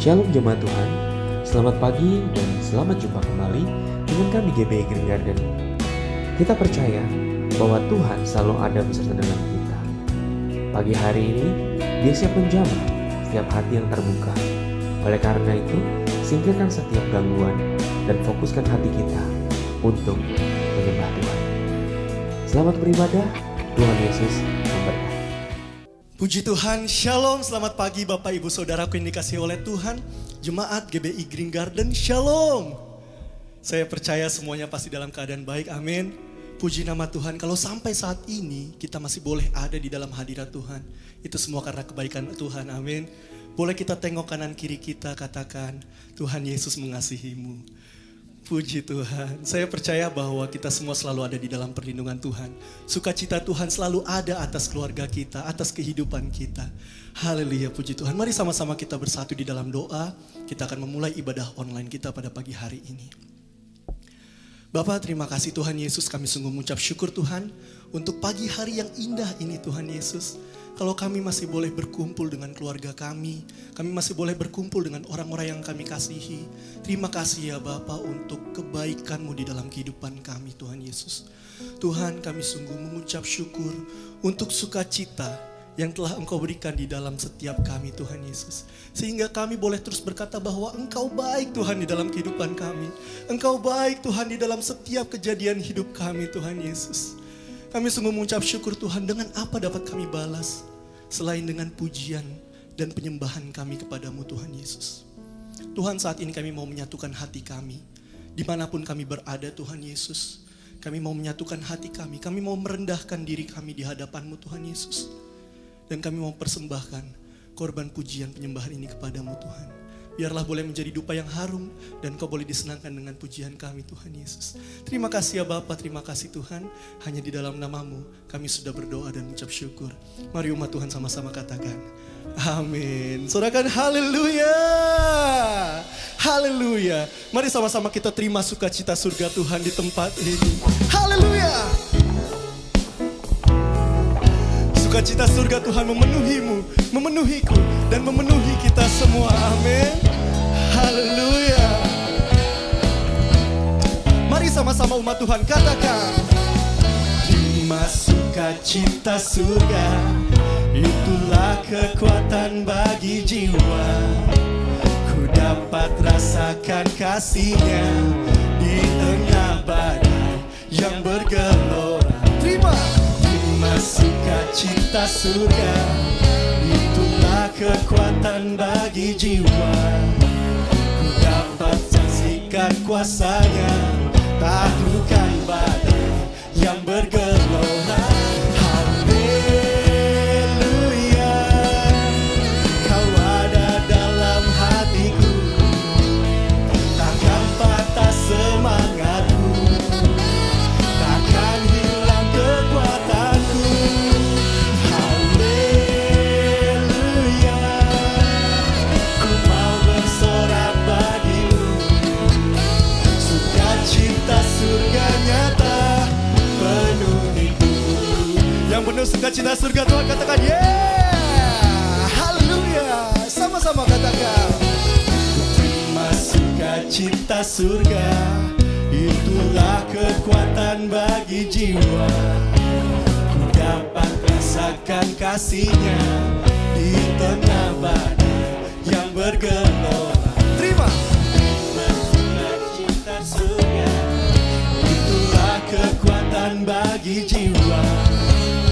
Shalom jemaat Tuhan, selamat pagi dan selamat jumpa kembali dengan kami GBI Green Garden. Kita percaya bahwa Tuhan selalu ada beserta dengan kita. Pagi hari ini, Dia siap menjamah setiap hati yang terbuka. Oleh karena itu, singkirkan setiap gangguan dan fokuskan hati kita untuk menyembah Tuhan. Selamat beribadah, Tuhan Yesus memberkati. Puji Tuhan, Shalom, selamat pagi Bapak Ibu Saudaraku yang dikasihi oleh Tuhan. Jemaat GBI Green Garden, Shalom. Saya percaya semuanya pasti dalam keadaan baik, amin. Puji nama Tuhan, kalau sampai saat ini kita masih boleh ada di dalam hadirat Tuhan. Itu semua karena kebaikan Tuhan, amin. Boleh kita tengok kanan kiri kita, katakan, Tuhan Yesus mengasihimu. Puji Tuhan, saya percaya bahwa kita semua selalu ada di dalam perlindungan Tuhan. Sukacita Tuhan selalu ada atas keluarga kita, atas kehidupan kita. Haleluya, puji Tuhan. Mari sama-sama kita bersatu di dalam doa. Kita akan memulai ibadah online kita pada pagi hari ini. Bapak, terima kasih Tuhan Yesus, kami sungguh mengucap syukur Tuhan untuk pagi hari yang indah ini Tuhan Yesus. Kalau kami masih boleh berkumpul dengan keluarga kami masih boleh berkumpul dengan orang-orang yang kami kasihi. Terima kasih ya Bapa untuk kebaikan-Mu di dalam kehidupan kami Tuhan Yesus. Tuhan, kami sungguh mengucap syukur untuk sukacita yang telah Engkau berikan di dalam setiap kami Tuhan Yesus. Sehingga kami boleh terus berkata bahwa Engkau baik Tuhan di dalam kehidupan kami. Engkau baik Tuhan di dalam setiap kejadian hidup kami Tuhan Yesus. Kami sungguh mengucap syukur Tuhan, dengan apa dapat kami balas selain dengan pujian dan penyembahan kami kepadamu Tuhan Yesus. Tuhan, saat ini kami mau menyatukan hati kami. Dimanapun kami berada Tuhan Yesus, kami mau menyatukan hati kami mau merendahkan diri kami di hadapan-Mu Tuhan Yesus. Dan kami mau persembahkan korban pujian penyembahan ini kepadamu Tuhan. Biarlah boleh menjadi dupa yang harum dan Kau boleh disenangkan dengan pujian kami Tuhan Yesus. Terima kasih ya Bapa, terima kasih Tuhan. Hanya di dalam nama-Mu kami sudah berdoa dan mengucap syukur. Mari umat Tuhan sama-sama katakan amin. Saudarakan haleluya. Haleluya. Mari sama-sama kita terima sukacita surga Tuhan di tempat ini. Haleluya. Sukacita surga Tuhan memenuhimu, memenuhiku, dan memenuhi kita semua. Amin. Haleluya. Mari sama-sama umat Tuhan katakan, terima sukacita surga, itulah kekuatan bagi jiwa. Ku dapat rasakan kasih-Nya di tengah badai yang bergelora. Terima sukacita surga, itulah kekuatan bagi jiwa. Ku dapat saksikan kuasa-Nya, taklukkan badai yang bergelora. Haleluya, Kau ada dalam hatiku, takkan patah semangatku, takkan hilang kekuatanku. Haleluya, ku mau bersorak bagimu, sukacita surga nyata penuhiku. Yang penuh sukacita surga Tuhan katakan yeah. Haleluya, sama-sama katakan, terima sukacita surga, itulah kekuatan bagi jiwa. Ku dapat rasakan kasih-Nya di tengah badai yang bergelora. Terima sukacita surga, itulah kekuatan bagi jiwa.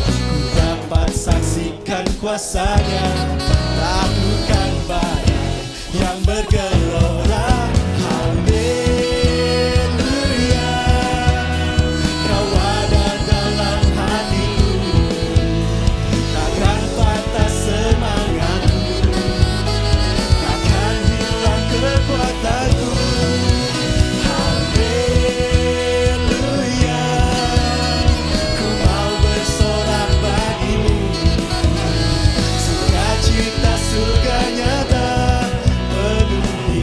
Ku dapat saksikan kuasa-Nya, taklukkan badai yang bergelora. Haleluya, Kau ada dalam hatiku, takkan patah semangatku, takkan hilang kekuatanku. Haleluya, ku mau bersorak bagimu, sukacita surga nyata penuh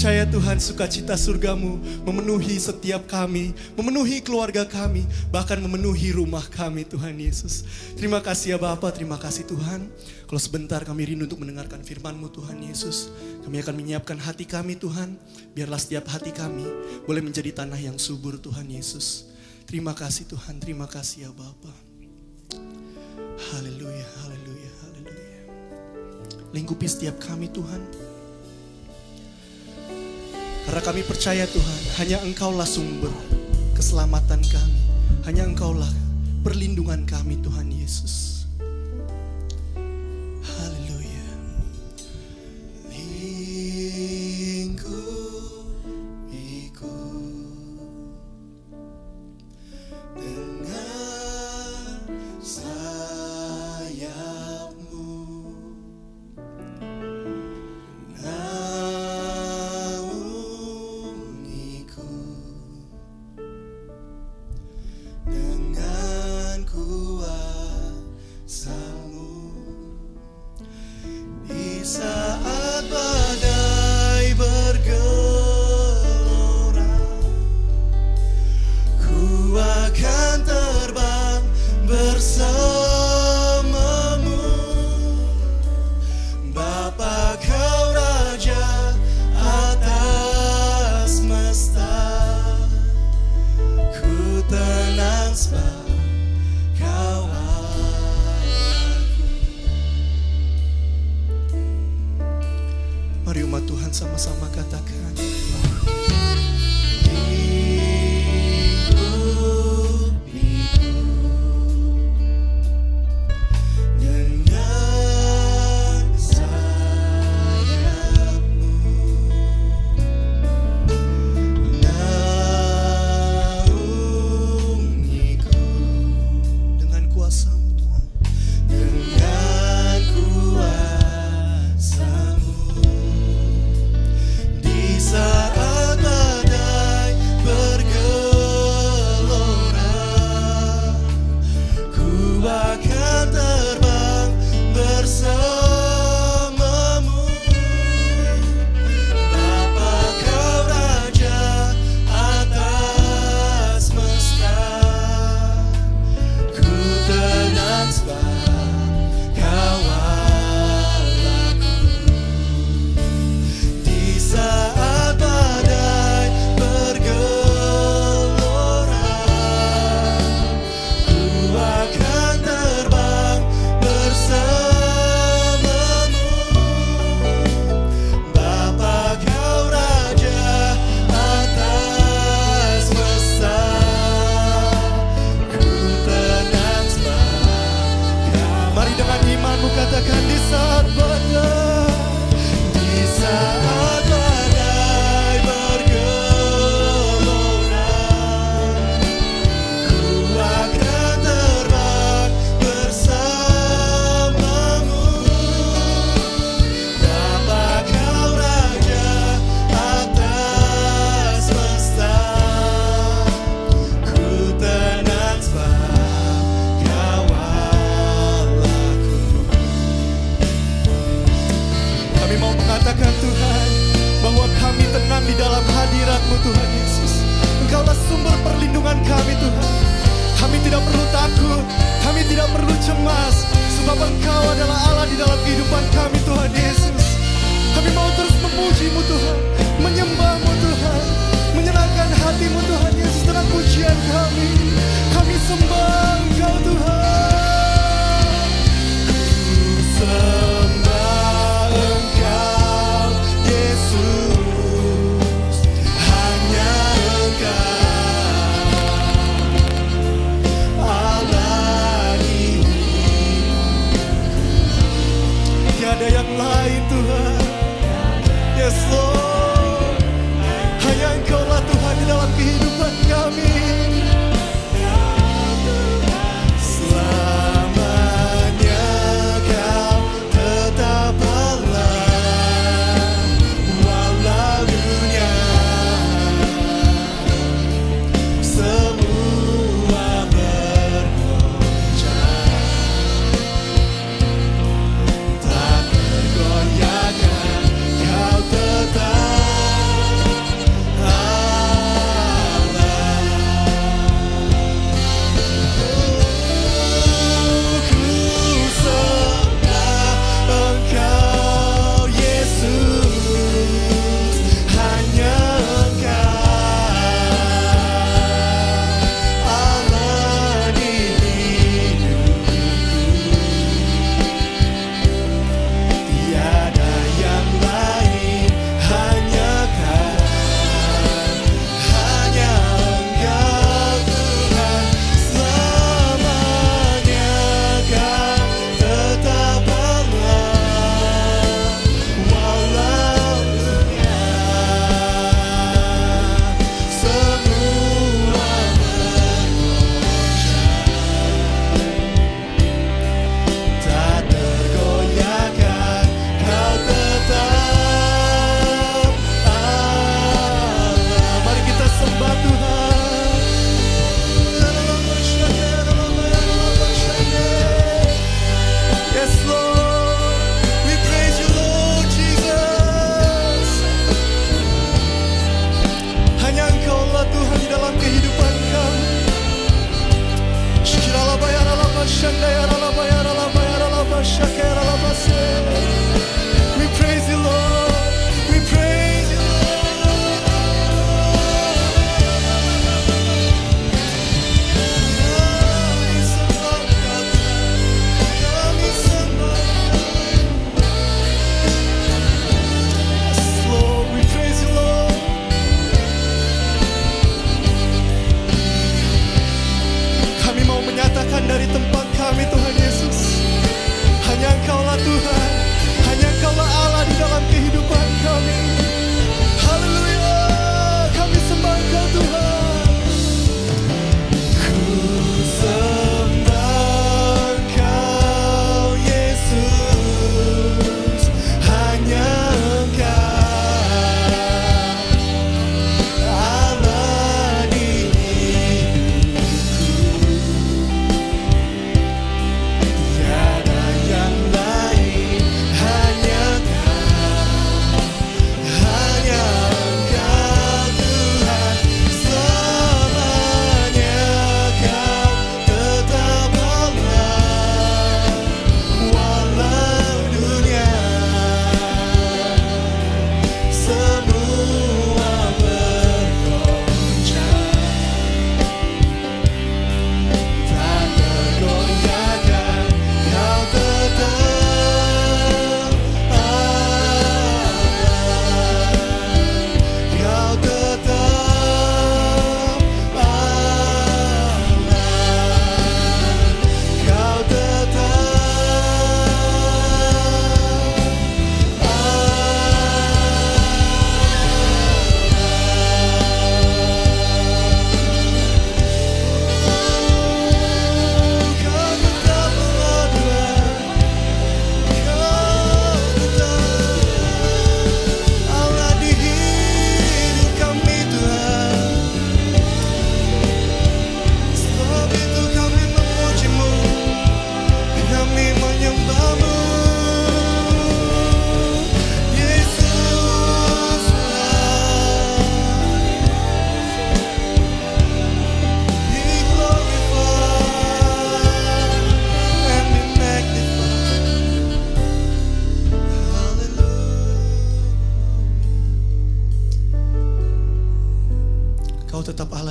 percaya Tuhan sukacita surgamu memenuhi setiap kami, memenuhi keluarga kami, bahkan memenuhi rumah kami Tuhan Yesus. Terima kasih ya Bapa, terima kasih Tuhan. Kalau sebentar kami rindu untuk mendengarkan firman-Mu Tuhan Yesus. Kami akan menyiapkan hati kami Tuhan. Biarlah setiap hati kami boleh menjadi tanah yang subur Tuhan Yesus. Terima kasih Tuhan, terima kasih ya Bapa. Haleluya, haleluya, haleluya. Lingkupi setiap kami Tuhan. Karena kami percaya Tuhan, hanya Engkaulah sumber keselamatan kami. Hanya Engkaulah perlindungan kami Tuhan Yesus. Haleluya. Lingkupiku dengan sayap-Mu. Dengan kuasa-Mu, di saat badai bergelora, ku akan terbang bersama-Mu. Bapa Kau Raja atas semesta, ku tenang sebab Kau Allahku. Mari umat Tuhan sama-sama katakan, lingkupiku dengan sayap-Mu. Naungiku dengan kuasa-Mu Tuhan. Dengan kuasa-Mu, di saat badai bergelora, ku akan terbang bersama-Mu. Bapa Kau Raja atas semesta, ku tenang sebab Kau Allahku. Di saat badai bergelora, ku akan terbang bersama-Mu. Bapa Kau Raja atas semesta, ku tenang sebab Kau. Mari dengan imanmu katakan, di saat badai bergelora, ku akan terbang bersama-Mu. Bapa Kau Raja atas semesta, ku tenang sebab Kau Allahku. Kami mau mengatakan Tuhan, bahwa kami tenang di dalam hadirat-Mu Tuhan Yesus. Engkaulah sumber perlindungan kami Tuhan. Kami tidak perlu takut, kami tidak perlu cemas, sebab Engkau adalah Allah di dalam kehidupan kami Tuhan Yesus. Kami mau terus memuji-Mu Tuhan, menyembah-Mu Tuhan, menyenangkan hati-Mu Tuhan Yesus dengan pujian kami. Kami sembah Engkau Tuhan. Ku sembah Engkau Yesus, hanya Engkau Allah di hidupku. Tiada yang lain Tuhan. Yes Lord, hanya Engkaulah Tuhan di dalam kehidupan kami. Selamanya Kau tetap Allah, walau dunia semua bergoncang, tak tergoyahkan Kau tetap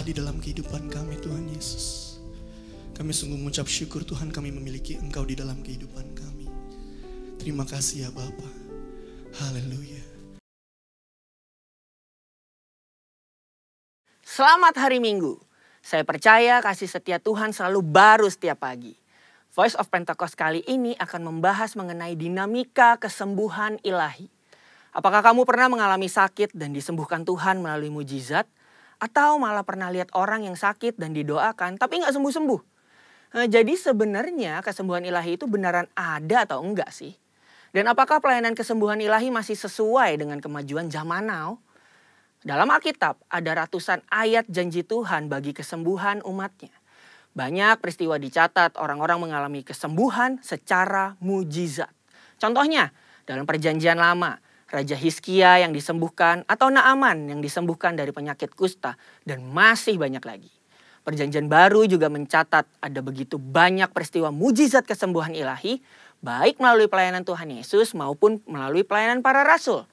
Allah di dalam kehidupan kami Tuhan Yesus. Kami sungguh mengucap syukur Tuhan kami memiliki Engkau di dalam kehidupan kami. Terima kasih ya Bapa. Haleluya. Selamat hari Minggu. Saya percaya kasih setia Tuhan selalu baru setiap pagi. Voice of Pentecost kali ini akan membahas mengenai dinamika kesembuhan ilahi. Apakah kamu pernah mengalami sakit dan disembuhkan Tuhan melalui mujizat? Atau malah pernah lihat orang yang sakit dan didoakan tapi nggak sembuh-sembuh? Jadi sebenarnya kesembuhan ilahi itu beneran ada atau enggak sih? Dan apakah pelayanan kesembuhan ilahi masih sesuai dengan kemajuan zaman now? Dalam Alkitab ada ratusan ayat janji Tuhan bagi kesembuhan umatnya. Banyak peristiwa dicatat orang-orang mengalami kesembuhan secara mujizat. Contohnya dalam Perjanjian Lama, Raja Hizkia yang disembuhkan atau Naaman yang disembuhkan dari penyakit kusta dan masih banyak lagi. Perjanjian Baru juga mencatat ada begitu banyak peristiwa mujizat kesembuhan ilahi baik melalui pelayanan Tuhan Yesus maupun melalui pelayanan para rasul.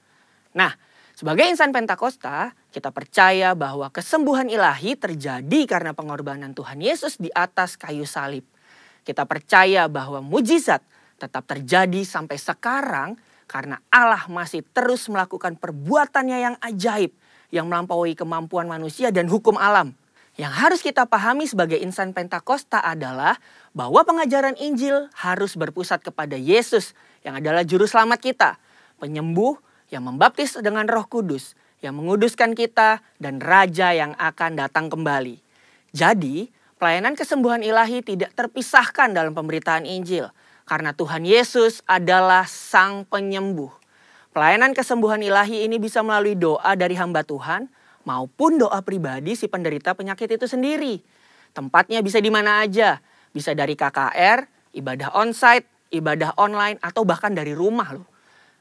Nah, sebagai insan Pentakosta, kita percaya bahwa kesembuhan ilahi terjadi karena pengorbanan Tuhan Yesus di atas kayu salib. Kita percaya bahwa mujizat tetap terjadi sampai sekarang karena Allah masih terus melakukan perbuatannya yang ajaib yang melampaui kemampuan manusia dan hukum alam. Yang harus kita pahami sebagai insan Pentakosta adalah bahwa pengajaran Injil harus berpusat kepada Yesus yang adalah juru selamat kita, penyembuh yang membaptis dengan Roh Kudus, yang menguduskan kita dan Raja yang akan datang kembali. Jadi, pelayanan kesembuhan ilahi tidak terpisahkan dalam pemberitaan Injil karena Tuhan Yesus adalah Sang Penyembuh. Pelayanan kesembuhan ilahi ini bisa melalui doa dari hamba Tuhan maupun doa pribadi si penderita penyakit itu sendiri. Tempatnya bisa di mana aja. Bisa dari KKR, ibadah onsite, ibadah online, atau bahkan dari rumah loh.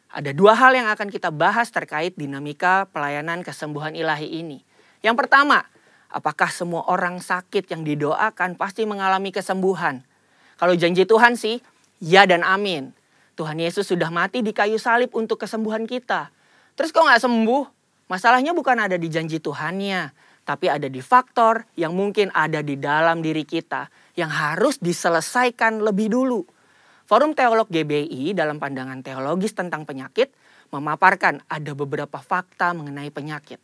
Ada dua hal yang akan kita bahas terkait dinamika pelayanan kesembuhan ilahi ini. Yang pertama, apakah semua orang sakit yang didoakan pasti mengalami kesembuhan? Kalau janji Tuhan sih, ya dan amin. Tuhan Yesus sudah mati di kayu salib untuk kesembuhan kita. Terus kok nggak sembuh? Masalahnya bukan ada di janji Tuhannya, tapi ada di faktor yang mungkin ada di dalam diri kita yang harus diselesaikan lebih dulu. Forum Teolog GBI dalam pandangan teologis tentang penyakit memaparkan ada beberapa fakta mengenai penyakit.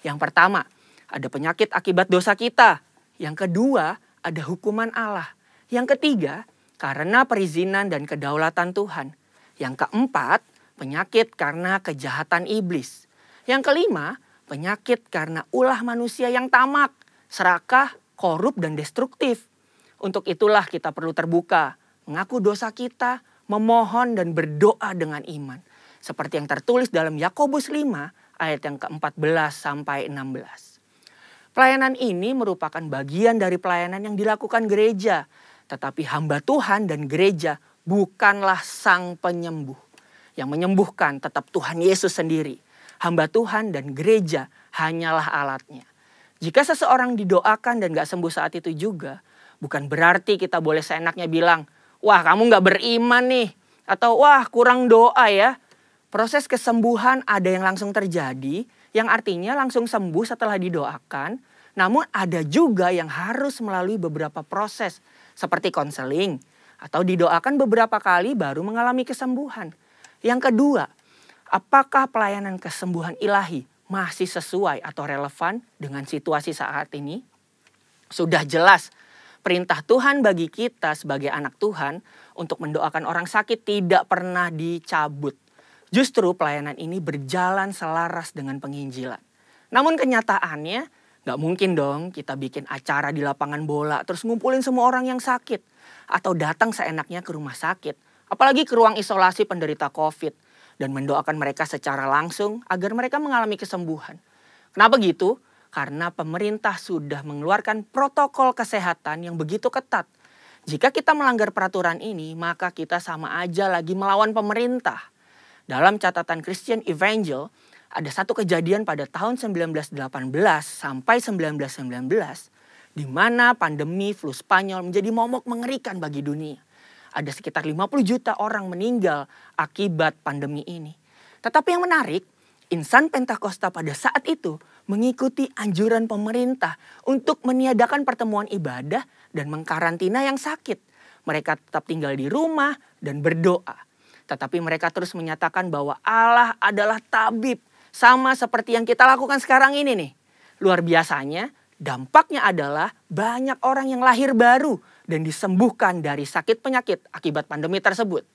Yang pertama, ada penyakit akibat dosa kita. Yang kedua, ada hukuman Allah. Yang ketiga, karena perizinan dan kedaulatan Tuhan. Yang keempat, penyakit karena kejahatan iblis. Yang kelima, penyakit karena ulah manusia yang tamak, serakah, korup, dan destruktif. Untuk itulah kita perlu terbuka, mengaku dosa kita, memohon dan berdoa dengan iman. Seperti yang tertulis dalam Yakobus 5 ayat yang ke-14 sampai 16. Pelayanan ini merupakan bagian dari pelayanan yang dilakukan gereja. Tetapi hamba Tuhan dan gereja bukanlah Sang Penyembuh. Yang menyembuhkan tetap Tuhan Yesus sendiri. Hamba Tuhan dan gereja hanyalah alatnya. Jika seseorang didoakan dan gak sembuh saat itu juga, bukan berarti kita boleh seenaknya bilang, wah kamu gak beriman nih. Atau wah kurang doa ya. Proses kesembuhan ada yang langsung terjadi, yang artinya langsung sembuh setelah didoakan. Namun ada juga yang harus melalui beberapa proses, seperti konseling, atau didoakan beberapa kali baru mengalami kesembuhan. Yang kedua, apakah pelayanan kesembuhan ilahi masih sesuai atau relevan dengan situasi saat ini? Sudah jelas perintah Tuhan bagi kita sebagai anak Tuhan untuk mendoakan orang sakit tidak pernah dicabut. Justru pelayanan ini berjalan selaras dengan penginjilan. Namun kenyataannya gak mungkin dong kita bikin acara di lapangan bola terus ngumpulin semua orang yang sakit. Atau datang seenaknya ke rumah sakit. Apalagi ke ruang isolasi penderita COVID. Dan mendoakan mereka secara langsung agar mereka mengalami kesembuhan. Kenapa gitu? Karena pemerintah sudah mengeluarkan protokol kesehatan yang begitu ketat. Jika kita melanggar peraturan ini, maka kita sama aja lagi melawan pemerintah. Dalam catatan Christian Evangel, ada satu kejadian pada tahun 1918 sampai 1919, di mana pandemi flu Spanyol menjadi momok mengerikan bagi dunia. Ada sekitar 50 juta orang meninggal akibat pandemi ini. Tetapi yang menarik, insan Pentakosta pada saat itu mengikuti anjuran pemerintah untuk meniadakan pertemuan ibadah dan mengkarantina yang sakit. Mereka tetap tinggal di rumah dan berdoa. Tetapi mereka terus menyatakan bahwa Allah adalah tabib. Sama seperti yang kita lakukan sekarang ini nih. Luar biasanya, dampaknya adalah banyak orang yang lahir baru dan disembuhkan dari sakit penyakit akibat pandemi tersebut.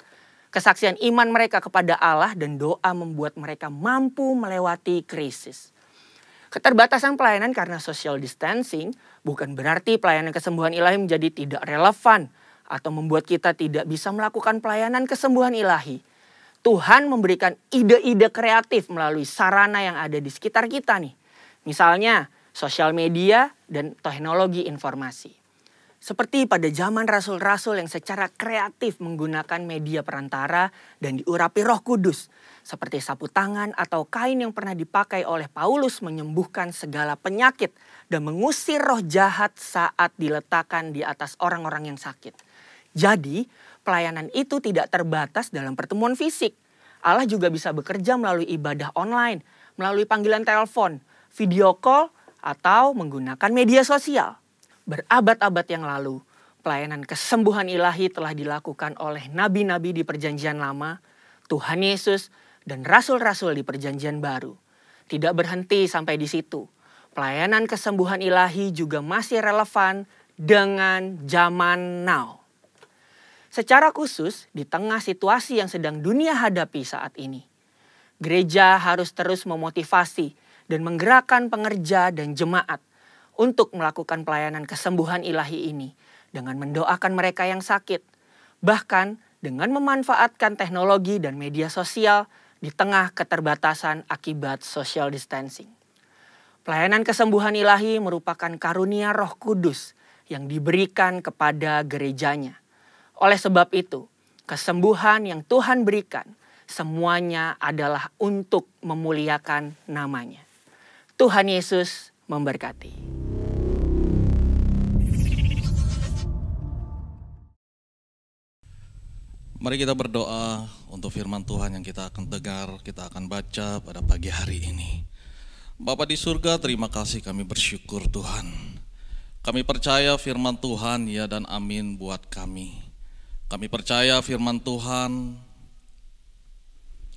Kesaksian iman mereka kepada Allah dan doa membuat mereka mampu melewati krisis. Keterbatasan pelayanan karena social distancing bukan berarti pelayanan kesembuhan ilahi menjadi tidak relevan atau membuat kita tidak bisa melakukan pelayanan kesembuhan ilahi. Tuhan memberikan ide-ide kreatif melalui sarana yang ada di sekitar kita nih. Misalnya sosial media dan teknologi informasi. Seperti pada zaman rasul-rasul yang secara kreatif menggunakan media perantara dan diurapi Roh Kudus. Seperti sapu tangan atau kain yang pernah dipakai oleh Paulus menyembuhkan segala penyakit dan mengusir roh jahat saat diletakkan di atas orang-orang yang sakit. Jadi, pelayanan itu tidak terbatas dalam pertemuan fisik. Allah juga bisa bekerja melalui ibadah online, melalui panggilan telepon, video call, atau menggunakan media sosial. Berabad-abad yang lalu, pelayanan kesembuhan ilahi telah dilakukan oleh nabi-nabi di Perjanjian Lama, Tuhan Yesus, dan rasul-rasul di Perjanjian Baru. Tidak berhenti sampai di situ. Pelayanan kesembuhan ilahi juga masih relevan dengan zaman now. Secara khusus, di tengah situasi yang sedang dunia hadapi saat ini, gereja harus terus memotivasi dan menggerakkan pengerja dan jemaat untuk melakukan pelayanan kesembuhan ilahi ini dengan mendoakan mereka yang sakit, bahkan dengan memanfaatkan teknologi dan media sosial di tengah keterbatasan akibat social distancing. Pelayanan kesembuhan ilahi merupakan karunia Roh Kudus yang diberikan kepada gerejanya. Oleh sebab itu, kesembuhan yang Tuhan berikan semuanya adalah untuk memuliakan namanya. Tuhan Yesus memberkati. Mari kita berdoa untuk firman Tuhan yang kita akan dengar, kita akan baca pada pagi hari ini. Bapa di surga, terima kasih, kami bersyukur Tuhan. Kami percaya firman Tuhan ya dan amin buat kami. Kami percaya firman Tuhan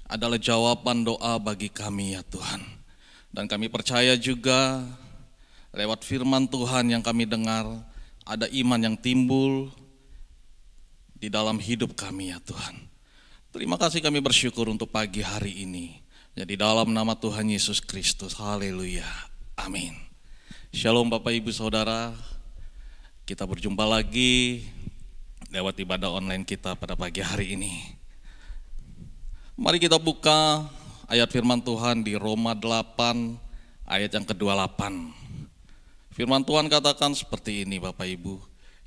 adalah jawaban doa bagi kami ya Tuhan. Dan kami percaya juga lewat firman Tuhan yang kami dengar, ada iman yang timbul di dalam hidup kami ya Tuhan. Terima kasih, kami bersyukur untuk pagi hari ini. Jadi dalam nama Tuhan Yesus Kristus, haleluya, amin. Shalom Bapak Ibu Saudara, kita berjumpa lagi lewat ibadah online kita pada pagi hari ini. Mari kita buka ayat firman Tuhan di Roma 8 ayat yang ke-28. Firman Tuhan katakan seperti ini Bapak Ibu.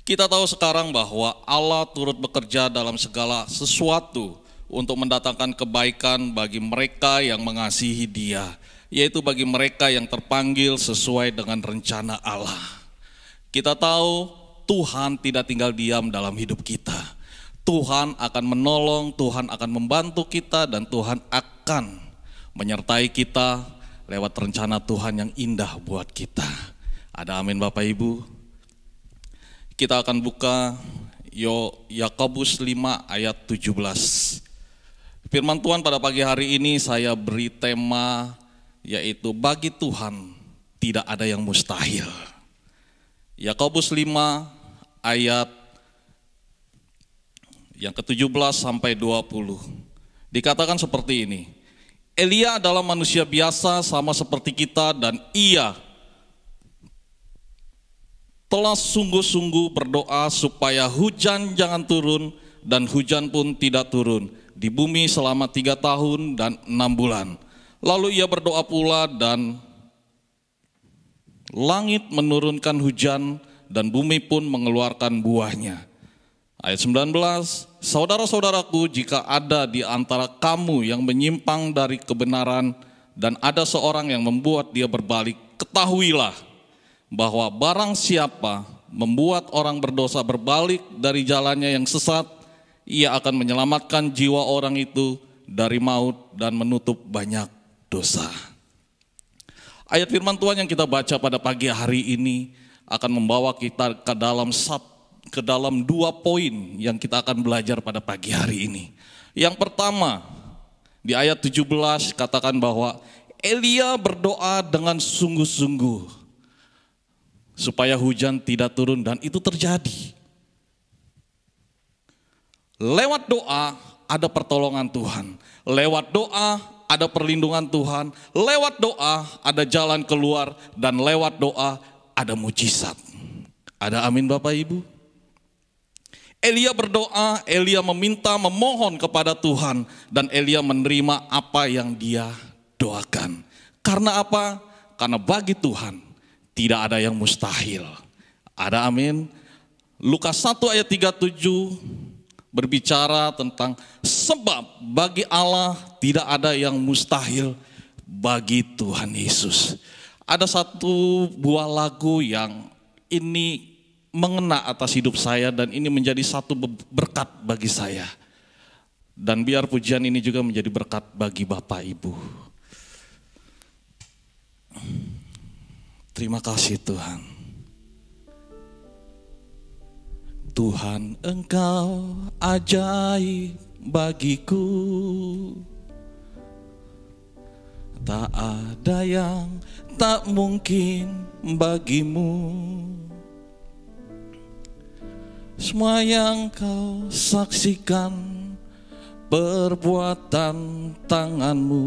Kita tahu sekarang bahwa Allah turut bekerja dalam segala sesuatu untuk mendatangkan kebaikan bagi mereka yang mengasihi Dia, yaitu bagi mereka yang terpanggil sesuai dengan rencana Allah. Kita tahu Tuhan tidak tinggal diam dalam hidup kita. Tuhan akan menolong, Tuhan akan membantu kita, dan Tuhan akan menyertai kita lewat rencana Tuhan yang indah buat kita. Ada amin Bapak Ibu? Kita akan buka Yakobus 5 ayat 17. Firman Tuhan pada pagi hari ini saya beri tema yaitu bagi Tuhan tidak ada yang mustahil. Yakobus 5 ayat yang ke-17 sampai 20. Dikatakan seperti ini. Elia adalah manusia biasa sama seperti kita dan ia telah sungguh-sungguh berdoa supaya hujan jangan turun dan hujan pun tidak turun di bumi selama 3 tahun dan 6 bulan. Lalu ia berdoa pula dan langit menurunkan hujan dan bumi pun mengeluarkan buahnya. Ayat 19, saudara-saudaraku, jika ada di antara kamu yang menyimpang dari kebenaran dan ada seorang yang membuat dia berbalik, ketahuilah bahwa barang siapa membuat orang berdosa berbalik dari jalannya yang sesat, ia akan menyelamatkan jiwa orang itu dari maut dan menutup banyak dosa. Ayat firman Tuhan yang kita baca pada pagi hari ini akan membawa kita ke dalam 2 poin yang kita akan belajar pada pagi hari ini. Yang pertama, di ayat 17 katakan bahwa Elia berdoa dengan sungguh-sungguh supaya hujan tidak turun, dan itu terjadi. Lewat doa ada pertolongan Tuhan. Lewat doa ada perlindungan Tuhan. Lewat doa ada jalan keluar. Dan lewat doa ada mujizat. Ada amin Bapak Ibu? Elia berdoa, Elia memohon kepada Tuhan. Dan Elia menerima apa yang dia doakan. Karena apa? Karena bagi Tuhan tidak ada yang mustahil. Ada amin? Lukas 1 ayat 37 berbicara tentang sebab bagi Allah tidak ada yang mustahil bagi Tuhan Yesus. Ada satu buah lagu yang ini mengena atas hidup saya dan ini menjadi satu berkat bagi saya. Dan biar pujian ini juga menjadi berkat bagi Bapak Ibu. Terima kasih Tuhan. Tuhan Engkau ajaib bagiku, tak ada yang tak mungkin bagimu. Semua yang kau saksikan perbuatan tanganmu,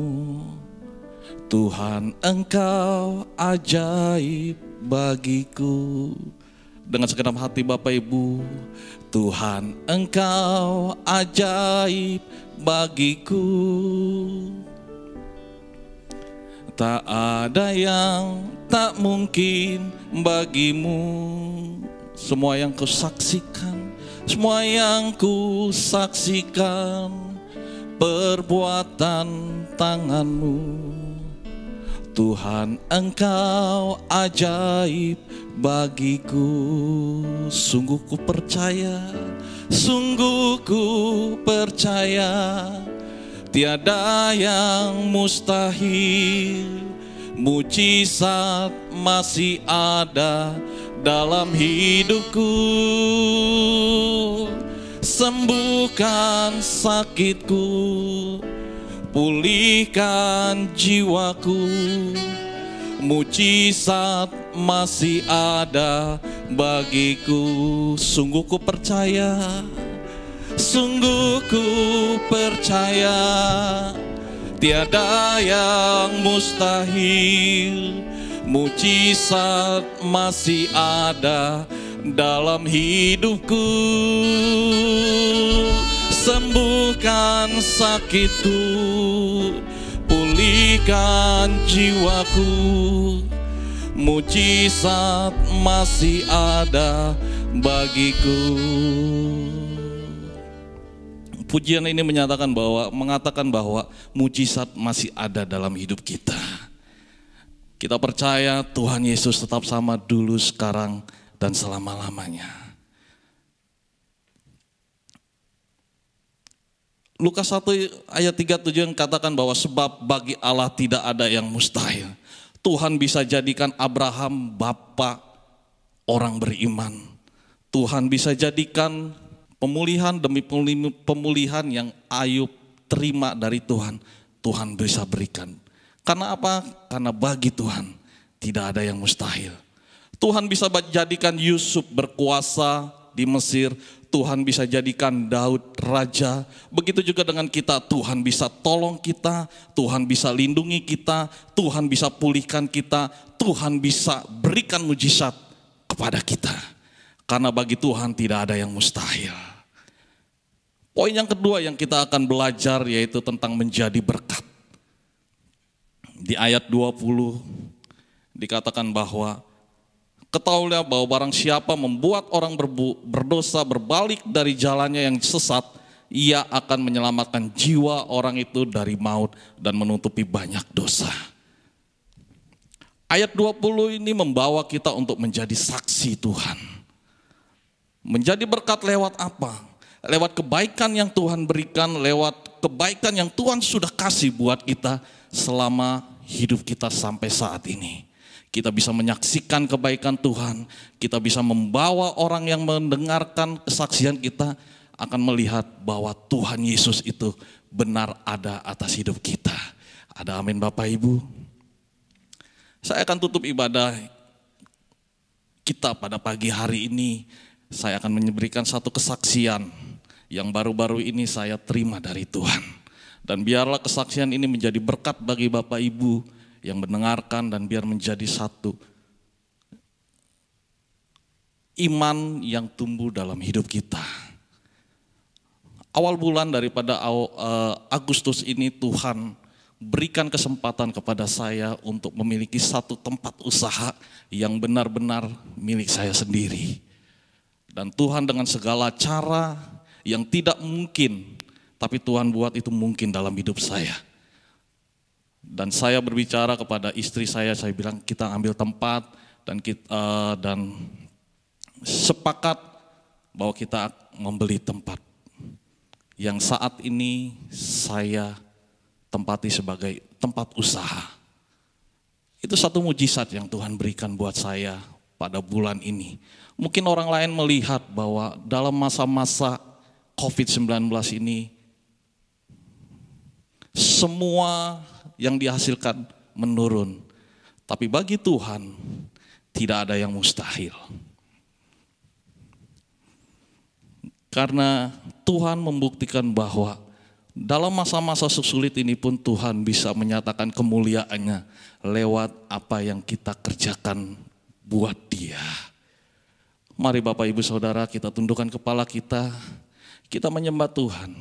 Tuhan Engkau ajaib bagiku. Dengan segenap hati Bapak Ibu, Tuhan Engkau ajaib bagiku. Tak ada yang tak mungkin bagimu. Semua yang ku saksikan, semua yang ku saksikan perbuatan tanganmu, Tuhan Engkau ajaib bagiku. Sungguh ku percaya, sungguh ku percaya, tiada yang mustahil. Mujizat masih ada dalam hidupku. Sembuhkan sakitku, pulihkan jiwaku. Mujizat masih ada bagiku. Sungguh ku percaya, sungguh ku percaya, tiada yang mustahil. Mujizat masih ada dalam hidupku. Sembuhkan sakitku, pulihkan jiwaku. Mujizat masih ada bagiku. Pujian ini mengatakan bahwa mujizat masih ada dalam hidup kita. Kita percaya Tuhan Yesus tetap sama dulu, sekarang, dan selama-lamanya. Lukas 1 ayat 37 yang katakan bahwa sebab bagi Allah tidak ada yang mustahil. Tuhan bisa jadikan Abraham bapa orang beriman. Tuhan bisa jadikan pemulihan demi pemulihan yang Ayub terima dari Tuhan, Tuhan bisa berikan. Karena apa? Karena bagi Tuhan tidak ada yang mustahil. Tuhan bisa jadikan Yusuf berkuasa di Mesir, Tuhan bisa jadikan Daud raja. Begitu juga dengan kita, Tuhan bisa tolong kita, Tuhan bisa lindungi kita, Tuhan bisa pulihkan kita, Tuhan bisa berikan mujizat kepada kita. Karena bagi Tuhan tidak ada yang mustahil. Poin yang kedua yang kita akan belajar yaitu tentang menjadi berkat. Di ayat 20 dikatakan bahwa ketahuilah bahwa barang siapa membuat orang berdosa berbalik dari jalannya yang sesat, ia akan menyelamatkan jiwa orang itu dari maut dan menutupi banyak dosa. Ayat 20 ini membawa kita untuk menjadi saksi Tuhan. Menjadi berkat lewat apa? Lewat kebaikan yang Tuhan berikan, lewat kebaikan yang Tuhan sudah kasih buat kita selama hidup kita sampai saat ini. Kita bisa menyaksikan kebaikan Tuhan, kita bisa membawa orang yang mendengarkan kesaksian kita akan melihat bahwa Tuhan Yesus itu benar ada atas hidup kita. Ada amin Bapak Ibu? Saya akan tutup ibadah kita pada pagi hari ini. Saya akan memberikan satu kesaksian yang baru-baru ini saya terima dari Tuhan. Dan biarlah kesaksian ini menjadi berkat bagi Bapak Ibu yang mendengarkan, dan biar menjadi satu iman yang tumbuh dalam hidup kita. Awal bulan daripada Agustus ini Tuhan berikan kesempatan kepada saya untuk memiliki satu tempat usaha yang benar-benar milik saya sendiri. Dan Tuhan dengan segala cara yang tidak mungkin, tapi Tuhan buat itu mungkin dalam hidup saya. Dan saya berbicara kepada istri saya bilang kita ambil tempat dan sepakat bahwa kita membeli tempat yang saat ini saya tempati sebagai tempat usaha. Itu satu mujizat yang Tuhan berikan buat saya pada bulan ini. Mungkin orang lain melihat bahwa dalam masa-masa COVID-19 ini semua yang dihasilkan menurun. Tapi bagi Tuhan tidak ada yang mustahil. Karena Tuhan membuktikan bahwa dalam masa-masa sulit ini pun Tuhan bisa menyatakan kemuliaannya lewat apa yang kita kerjakan buat Dia. Mari Bapak Ibu Saudara, kita tundukkan kepala kita menyembah Tuhan.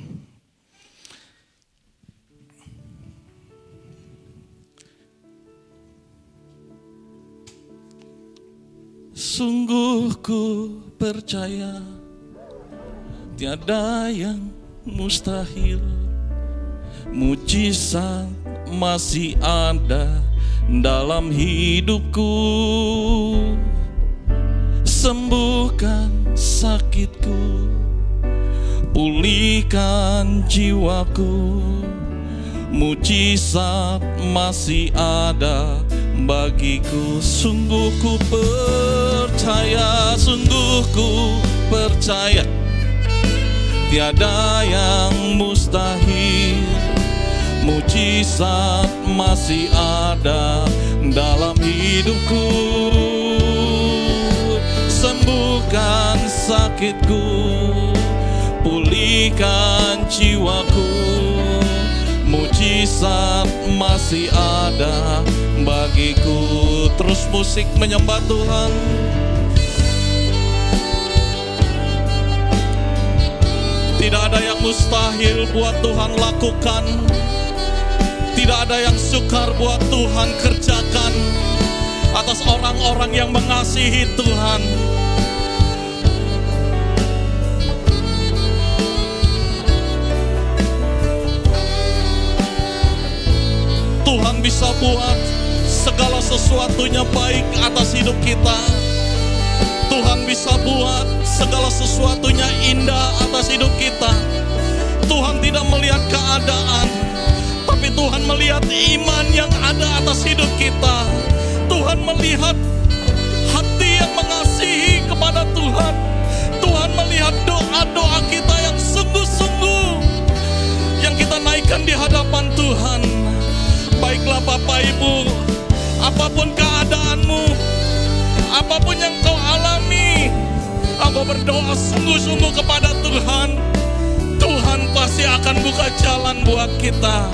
Sungguh ku percaya tiada yang mustahil, mujizat masih ada dalam hidupku. Sembuhkan sakitku, pulihkan jiwaku, mujizat masih ada bagiku. Sungguh ku percaya, sungguh ku percaya tiada yang mustahil, mujizat masih ada dalam hidupku. Sembuhkan sakitku, pulihkan jiwaku, mujizat masih ada bagiku. Terus musik menyembah Tuhan. Tidak ada yang mustahil buat Tuhan lakukan. Tidak ada yang sukar buat Tuhan kerjakan atas orang-orang yang mengasihi Tuhan. Tuhan bisa buat segala sesuatunya baik atas hidup kita. Tuhan bisa buat segala sesuatunya indah atas hidup kita. Tuhan tidak melihat keadaan, tapi Tuhan melihat iman yang ada atas hidup kita. Tuhan melihat hati yang mengasihi kepada Tuhan. Tuhan melihat doa-doa kita yang sungguh-sungguh, yang kita naikkan di hadapan Tuhan. Baiklah Bapak Ibu, apapun keadaanmu, apapun yang kau alami, aku berdoa sungguh-sungguh kepada Tuhan. Tuhan pasti akan buka jalan buat kita.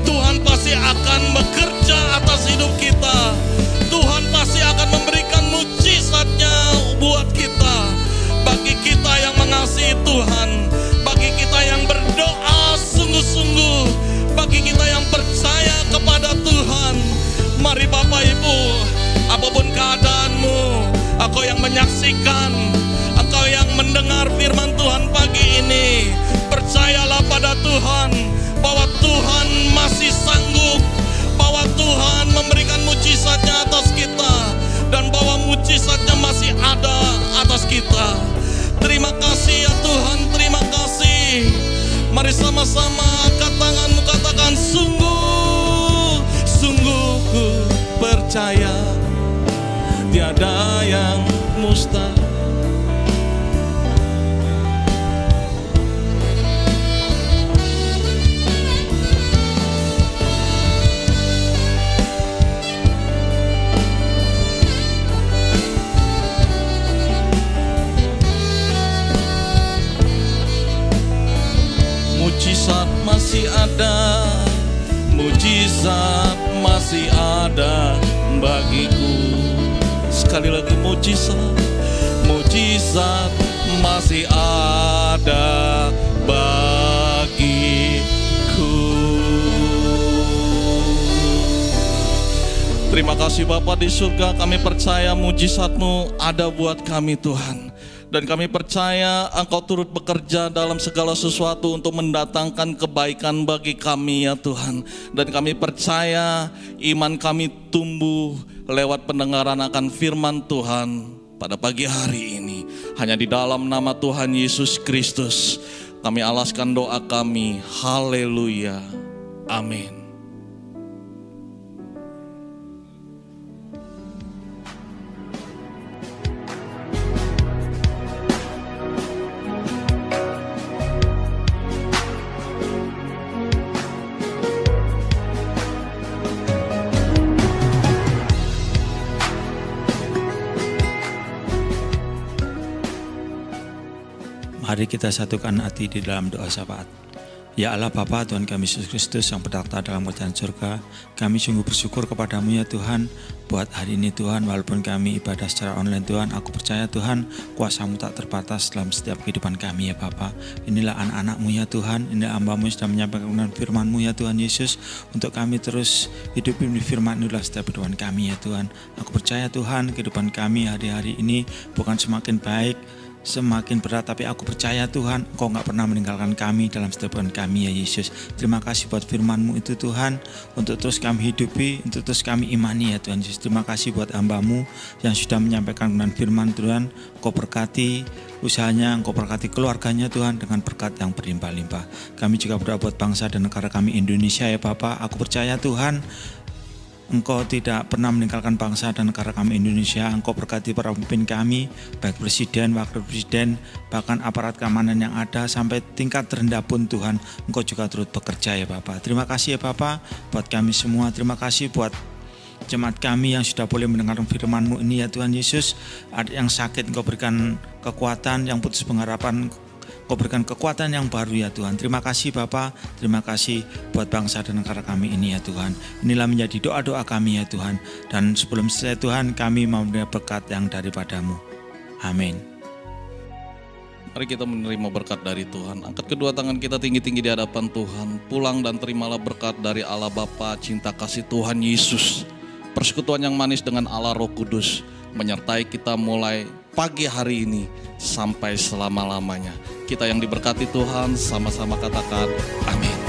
Tuhan pasti akan bekerja atas hidup kita. Tuhan pasti akan memberikan mujizatnya buat kita. Bagi kita yang mengasihi Tuhan, bagi kita yang berdoa sungguh-sungguh, bagi kita yang percaya kepada Tuhan. Mari Bapak Ibu, apapun keadaanmu, engkau yang menyaksikan, engkau yang mendengar firman Tuhan pagi ini, percayalah pada Tuhan bahwa Tuhan masih sanggup, bahwa Tuhan memberikan mujizatnya atas kita, dan bahwa mujizatnya masih ada atas kita. Terima kasih ya Tuhan, terima kasih. Mari sama-sama angkat tanganmu, katakan sungguh, sungguh tiada yang mustahil. Mujizat masih ada, mujizat masih ada bagiku. Sekali lagi mujizat, mujizat masih ada bagiku. Terima kasih Bapa di surga, kami percaya mujizat-Mu ada buat kami Tuhan. Dan kami percaya Engkau turut bekerja dalam segala sesuatu untuk mendatangkan kebaikan bagi kami ya Tuhan. Dan kami percaya iman kami tumbuh lewat pendengaran akan firman Tuhan pada pagi hari ini. Hanya di dalam nama Tuhan Yesus Kristus kami alaskan doa kami. Haleluya. Amin. Mari kita satukan hati di dalam doa syafaat. Ya Allah Bapa Tuhan kami Yesus Kristus yang bertakhta dalam kerajaan surga, kami sungguh bersyukur kepadamu ya Tuhan, buat hari ini Tuhan, walaupun kami ibadah secara online Tuhan, aku percaya Tuhan, kuasa-Mu tak terbatas dalam setiap kehidupan kami ya Bapa. Inilah anak-anak-Mu ya Tuhan, inilah hamba-Mu yang sudah menyampaikan firman-Mu ya Tuhan Yesus, untuk kami terus hidup di firman inilah setiap kehidupan kami ya Tuhan. Aku percaya Tuhan, kehidupan kami hari-hari ini bukan semakin baik, semakin berat, tapi aku percaya Tuhan, Engkau gak pernah meninggalkan kami dalam setiap kehidupan kami ya Yesus. Terima kasih buat firman-Mu itu Tuhan, untuk terus kami hidupi, untuk terus kami imani ya Tuhan Yesus. Terima kasih buat hamba-Mu yang sudah menyampaikan dengan firman Tuhan. Engkau berkati usahanya, Engkau berkati keluarganya Tuhan dengan berkat yang berlimpah-limpah. Kami juga berdoa buat bangsa dan negara kami Indonesia ya Bapa. Aku percaya Tuhan, Engkau tidak pernah meninggalkan bangsa dan negara kami Indonesia. Engkau berkati para pemimpin kami, baik presiden, wakil presiden, bahkan aparat keamanan yang ada sampai tingkat terendah pun Tuhan, Engkau juga turut bekerja ya Bapak. Terima kasih ya Bapak buat kami semua. Terima kasih buat jemaat kami yang sudah boleh mendengarkan firman-Mu ini ya Tuhan Yesus. Ada yang sakit Engkau berikan kekuatan, yang putus pengharapan Kau berikan kekuatan yang baru ya Tuhan. Terima kasih Bapa, terima kasih buat bangsa dan negara kami ini ya Tuhan. Inilah menjadi doa-doa kami ya Tuhan. Dan sebelum selesai Tuhan, kami mau menerima berkat yang daripada-Mu. Amin. Mari kita menerima berkat dari Tuhan. Angkat kedua tangan kita tinggi-tinggi di hadapan Tuhan. Pulang dan terimalah berkat dari Allah Bapa, cinta kasih Tuhan Yesus, persekutuan yang manis dengan Allah Roh Kudus, menyertai kita mulai pagi hari ini sampai selama-lamanya. Kita yang diberkati Tuhan, sama-sama katakan amin.